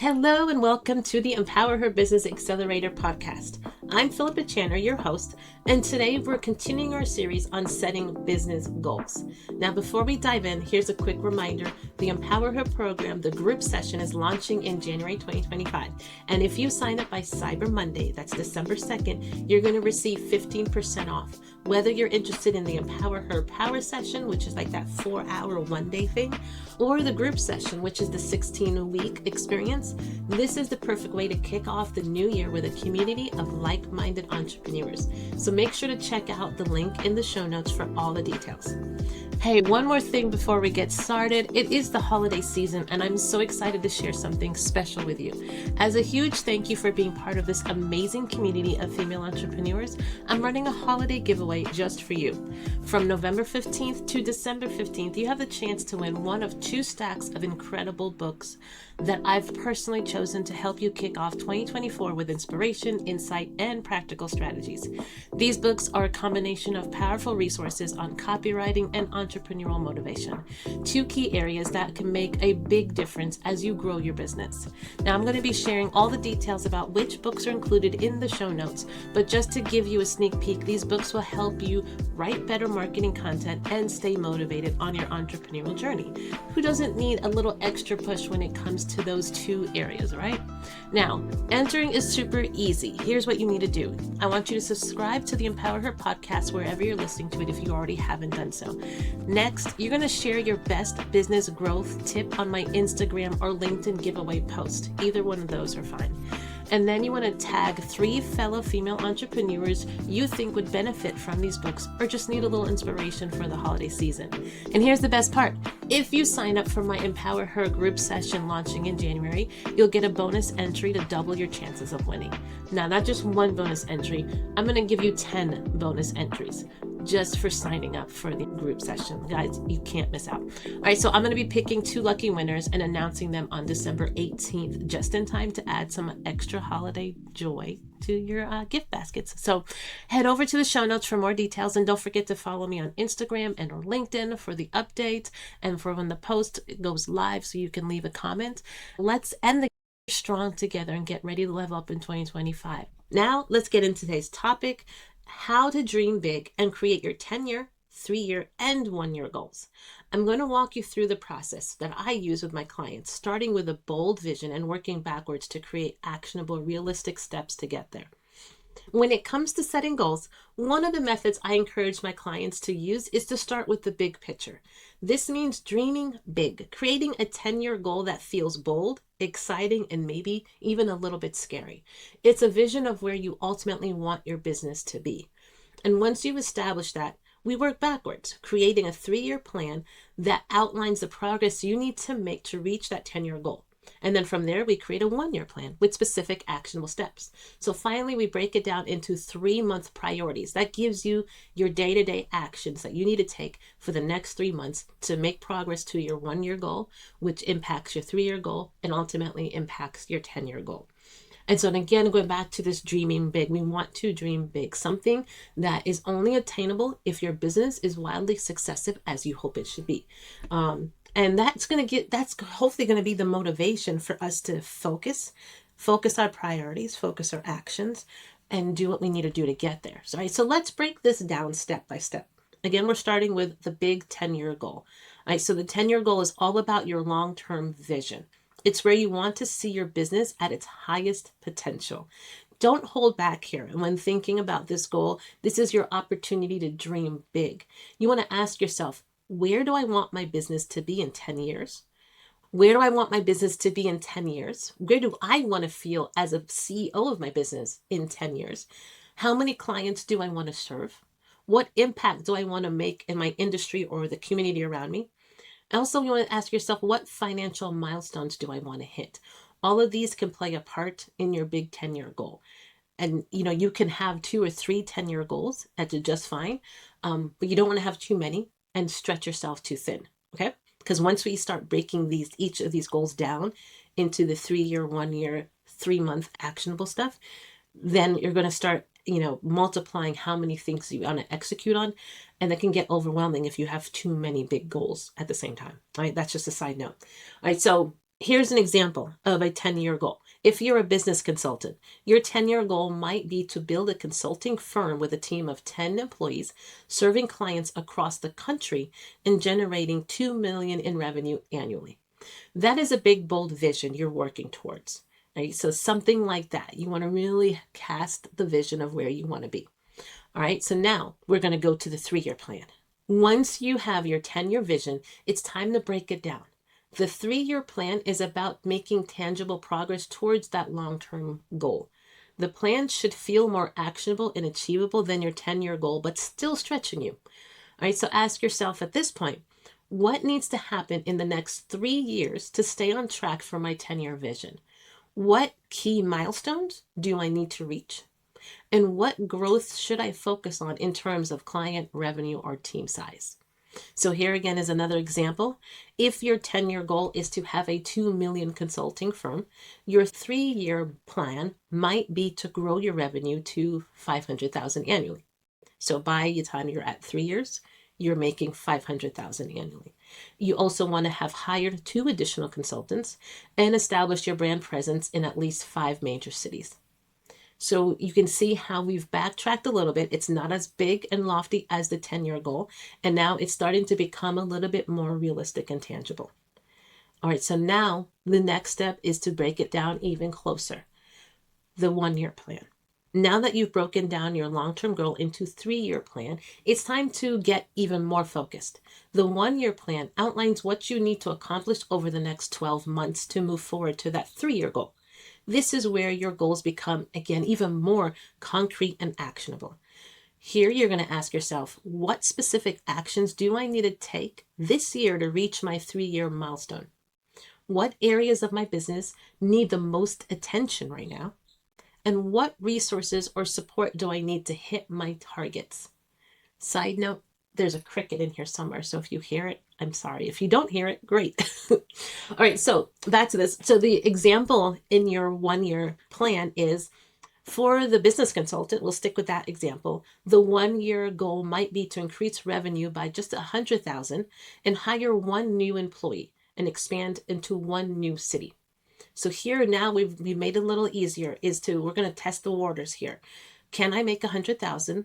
Hello and welcome to the Empower Her Business Accelerator podcast. I'm Philippa, your host, and today we're continuing our series on setting business goals. Now, before we dive in, here's a quick reminder. The Empower Her program, the group session, is launching in January 2025. And if you sign up by Cyber Monday, that's December 2nd, you're going to receive 15% off. Whether you're interested in the Empower Her Power session, which is like that 4-hour one-day thing, or the group session, which is the 16-week experience, this is the perfect way to kick off the new year with a community of like-minded entrepreneurs. So make sure to check out the link in the show notes for all the details. Hey, one more thing before we get started. It is the holiday season, and I'm so excited to share something special with you. As a huge thank you for being part of this amazing community of female entrepreneurs, I'm running a holiday giveaway just for you. From November 15th to December 15th, you have the chance to win one of 2 stacks of incredible books that I've personally chosen to help you kick off 2024 with inspiration, insight, and practical strategies. These books are a combination of powerful resources on copywriting and entrepreneurial motivation, 2 key areas that can make a big difference as you grow your business. Now, I'm going to be sharing all the details about which books are included in the show notes, but just to give you a sneak peek, these books will help you write better marketing content and stay motivated on your entrepreneurial journey. Who doesn't need a little extra push when it comes to those 2 areas, right? Now, entering is super easy. Here's what you need to do. I want you to subscribe to the Empower Her podcast wherever you're listening to it if you already haven't done so. Next, you're going to share your best business growth tip on my Instagram or LinkedIn giveaway post. Either one of those are fine. And then you want to tag 3 fellow female entrepreneurs you think would benefit from these books or just need a little inspiration for the holiday season. And here's the best part. If you sign up for my Empower Her group session launching in January, you'll get a bonus entry to double your chances of winning. Now, not just one bonus entry, I'm going to give you 10 bonus entries just for signing up for the group session. Guys, you can't miss out. All right, so I'm going to be picking 2 lucky winners and announcing them on December 18th, just in time to add some extra holiday joy to your gift baskets. So head over to the show notes for more details, and don't forget to follow me on Instagram and or LinkedIn for the update and for when the post goes live so you can leave a comment. Let's end the year strong together and get ready to level up in 2025. Now, let's get into today's topic: how to dream big and create your 10-year, 3-year, and 1-year goals. I'm going to walk you through the process that I use with my clients, starting with a bold vision and working backwards to create actionable, realistic steps to get there. When it comes to setting goals, one of the methods I encourage my clients to use is to start with the big picture. This means dreaming big, creating a 10-year goal that feels bold, exciting, and maybe even a little bit scary. It's a vision of where you ultimately want your business to be. And once you've established that, we work backwards, creating a 3-year plan that outlines the progress you need to make to reach that 10-year goal. And then from there, we create a 1-year plan with specific actionable steps. So finally, we break it down into 3-month priorities. That gives you your day-to-day actions that you need to take for the next 3 months to make progress to your 1-year goal, which impacts your 3-year goal and ultimately impacts your 10-year goal. And so again, going back to this dreaming big, we want to dream big, something that is only attainable if your business is wildly successful as you hope it should be. And that's hopefully going to be the motivation for us to focus our priorities, focus our actions, and do what we need to do to get there. So let's break this down step by step. Again, we're starting with the big 10-year goal. All right, so the 10-year goal is all about your long-term vision. It's where you want to see your business at its highest potential. Don't hold back here. And when thinking about this goal, this is your opportunity to dream big. You want to ask yourself, where do I want my business to be in 10 years? Where do I want my business to be in 10 years? Where do I want to feel as a CEO of my business in 10 years? How many clients do I want to serve? What impact do I want to make in my industry or the community around me? Also, you want to ask yourself, what financial milestones do I want to hit? All of these can play a part in your big 10-year goal. And, you can have 2 or 3 10-year goals. That's just fine. But you don't want to have too many and stretch yourself too thin. Okay? Because once we start breaking each of these goals down into the 3-year, 1-year, 3-month actionable stuff, then you're going to start multiplying how many things you want to execute on. And that can get overwhelming if you have too many big goals at the same time. All right. That's just a side note. All right. So Here's an example of a 10-year goal. If you're a business consultant, your 10-year goal might be to build a consulting firm with a team of 10 employees, serving clients across the country and generating 2 million in revenue annually. That is a big, bold vision you're working towards. Right? So something like that. You want to really cast the vision of where you want to be. All right. So now we're going to go to the 3-year plan. Once you have your 10-year vision, it's time to break it down. The 3-year plan is about making tangible progress towards that long-term goal. The plan should feel more actionable and achievable than your 10-year goal, but still stretching you. All right. So ask yourself at this point, what needs to happen in the next 3 years to stay on track for my 10-year vision? What key milestones do I need to reach? And what growth should I focus on in terms of client revenue or team size? So here again is another example. If your 10-year goal is to have a 2 million consulting firm, your 3-year plan might be to grow your revenue to 500,000 annually. So by the time you're at 3 years, you're making 500,000 annually. You also want to have hired 2 additional consultants and established your brand presence in at least 5 major cities. So you can see how we've backtracked a little bit. It's not as big and lofty as the 10-year goal. And now it's starting to become a little bit more realistic and tangible. All right, so now the next step is to break it down even closer. The 1-year plan. Now that you've broken down your long-term goal into 3-year plan, it's time to get even more focused. The 1-year plan outlines what you need to accomplish over the next 12 months to move forward to that 3-year goal. This is where your goals become, again, even more concrete and actionable. Here you're going to ask yourself, what specific actions do I need to take this year to reach my 3-year milestone? What areas of my business need the most attention right now? And what resources or support do I need to hit my targets? Side note, there's a cricket in here somewhere. So if you hear it, I'm sorry. If you don't hear it, great. All right, so back to this. So the example in your 1-year plan is for the business consultant, we'll stick with that example. The 1-year goal might be to increase revenue by just 100,000 and hire 1 new employee and expand into 1 new city. So here now we've made it a little easier we're going to test the waters here. Can I make 100,000?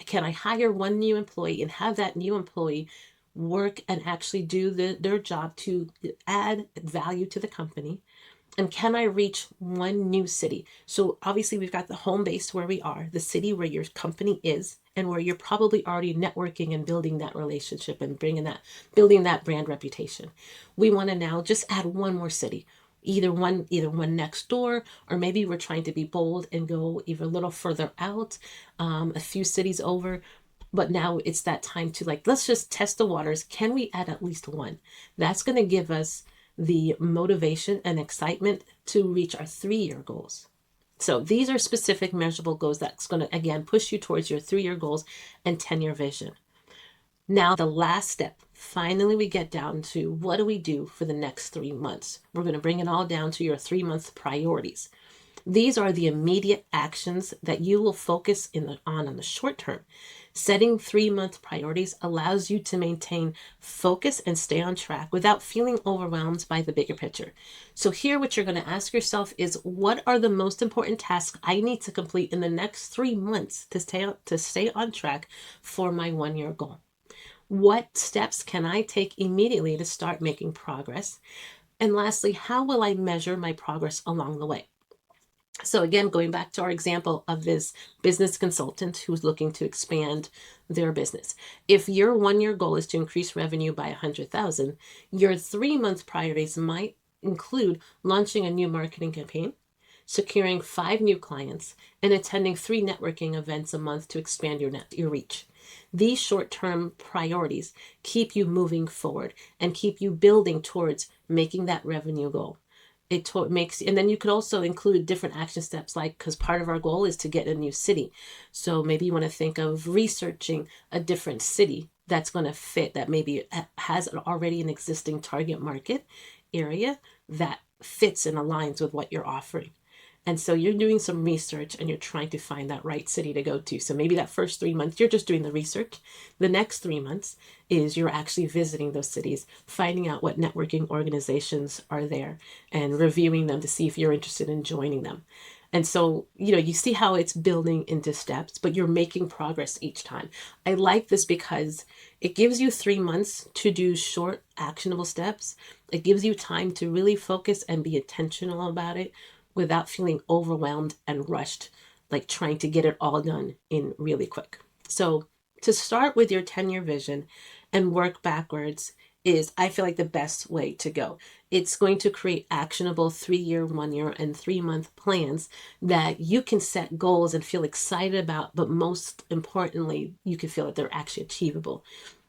Can I hire 1 new employee and have that new employee work and actually do their job to add value to the company? And can I reach 1 new city? So obviously we've got the home base where we are, the city where your company is, and where you're probably already networking and building that relationship and building that brand reputation. We want to now just add 1 more city. Either one next door, or maybe we're trying to be bold and go even a little further out, a few cities over. But now it's that time to let's just test the waters. Can we add at least 1? That's going to give us the motivation and excitement to reach our 3-year goals. So these are specific measurable goals that's going to, again, push you towards your 3-year goals and 10-year vision. Now, the last step, finally, we get down to what do we do for the next 3 months? We're going to bring it all down to your 3-month priorities. These are the immediate actions that you will focus on in the short term. Setting 3-month priorities allows you to maintain focus and stay on track without feeling overwhelmed by the bigger picture. So here, what you're going to ask yourself is, what are the most important tasks I need to complete in the next 3 months to stay on track for my 1-year goal? What steps can I take immediately to start making progress? And lastly, how will I measure my progress along the way? So again, going back to our example of this business consultant who's looking to expand their business. If your 1-year goal is to increase revenue by 100,000, your 3-month priorities might include launching a new marketing campaign, securing 5 new clients, and attending 3 networking events a month to expand your reach. These short-term priorities keep you moving forward and keep you building towards making that revenue goal. And then you could also include different action steps, because part of our goal is to get a new city. So maybe you want to think of researching a different city that's going to fit, that maybe has already an existing target market area that fits and aligns with what you're offering. And so you're doing some research and you're trying to find that right city to go to. So maybe that first 3 months, you're just doing the research. The next 3 months is you're actually visiting those cities, finding out what networking organizations are there and reviewing them to see if you're interested in joining them. And so, you see how it's building into steps, but you're making progress each time. I like this because it gives you 3 months to do short, actionable steps. It gives you time to really focus and be intentional about it without feeling overwhelmed and rushed, like trying to get it all done in really quick. So to start with your 10-year vision and work backwards is, I feel like, the best way to go. It's going to create actionable 3-year, 1-year, and 3-month plans that you can set goals and feel excited about, but most importantly, you can feel that they're actually achievable.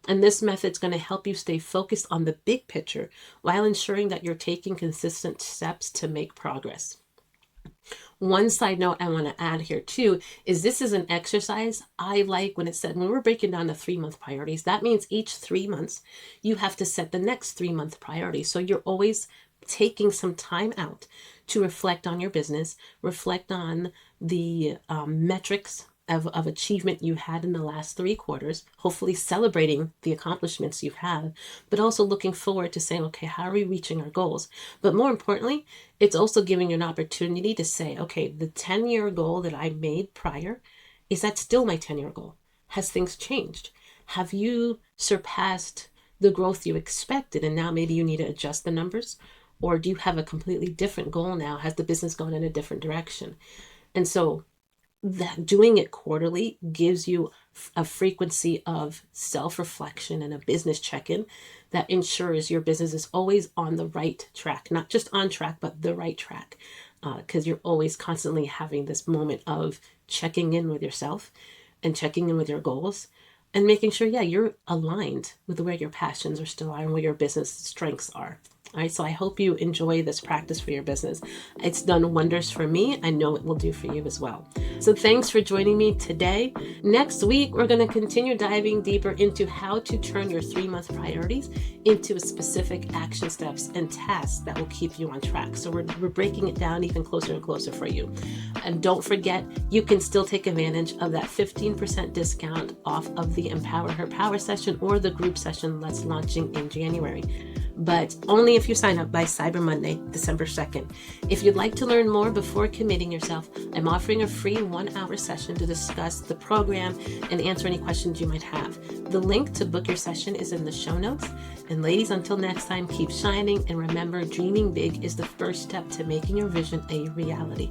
And this method is going to help you stay focused on the big picture while ensuring that you're taking consistent steps to make progress. One side note I want to add here too is this is an exercise I like when it said, when we're breaking down the 3-month priorities, that means each 3 months you have to set the next 3-month priority. So you're always taking some time out to reflect on your business, reflect on the metrics of achievement you had in the last 3 quarters, hopefully celebrating the accomplishments you've had, but also looking forward to saying, okay, how are we reaching our goals? But more importantly, it's also giving you an opportunity to say, okay, the 10-year goal that I made prior, is that still my 10-year goal? Has things changed? Have you surpassed the growth you expected and now maybe you need to adjust the numbers? Or do you have a completely different goal now? Has the business gone in a different direction? And so that doing it quarterly gives you a frequency of self-reflection and a business check-in that ensures your business is always on the right track, not just on track, but the right track. Because you're always constantly having this moment of checking in with yourself and checking in with your goals and making sure, you're aligned with where your passions are still are and where your business strengths are. All right, so I hope you enjoy this practice for your business. It's done wonders for me. I know it will do for you as well. So thanks for joining me today. Next week, we're going to continue diving deeper into how to turn your 3-month priorities into specific action steps and tasks that will keep you on track. So we're breaking it down even closer and closer for you. And don't forget, you can still take advantage of that 15% discount off of the Empower Her Power session or the group session that's launching in January. But only if you sign up by Cyber Monday, December 2nd. If you'd like to learn more before committing yourself, I'm offering a free 1-hour session to discuss the program and answer any questions you might have. The link to book your session is in the show notes. And ladies, until next time, keep shining and remember, dreaming big is the first step to making your vision a reality.